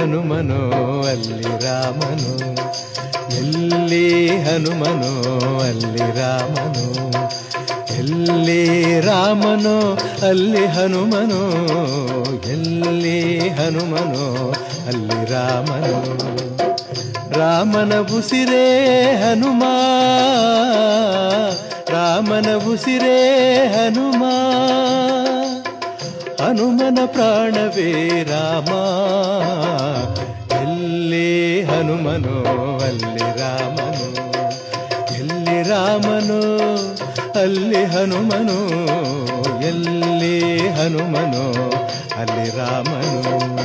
ಹನುಮನೋ ಅಲ್ಲಿ ರಾಮನು, ಎಲ್ಲಿ ಹನುಮನೋ ಅಲ್ಲಿ ರಾಮನು, ಎಲ್ಲಿ ರಾಮನೋ ಅಲ್ಲಿ ಹನುಮನೋ, ಎಲ್ಲಿ ಹನುಮನೋ ಅಲ್ಲಿ ರಾಮನು. ರಾಮನ ಉಸಿರೇ ಹನುಮ, ರಾಮನ ಉಸಿರೇ ಹನುಮ, ಹನುಮನ ಪ್ರಾಣವೇ ರಾಮ, ಎಲ್ಲಿ ಹನುಮನೋ ಅಲ್ಲಿ ರಾಮನು, ಎಲ್ಲಿ ರಾಮನೋ ಅಲ್ಲಿ ಹನುಮನೋ, ಎಲ್ಲಿ ಹನುಮನೋ ಅಲ್ಲಿ ರಾಮನು.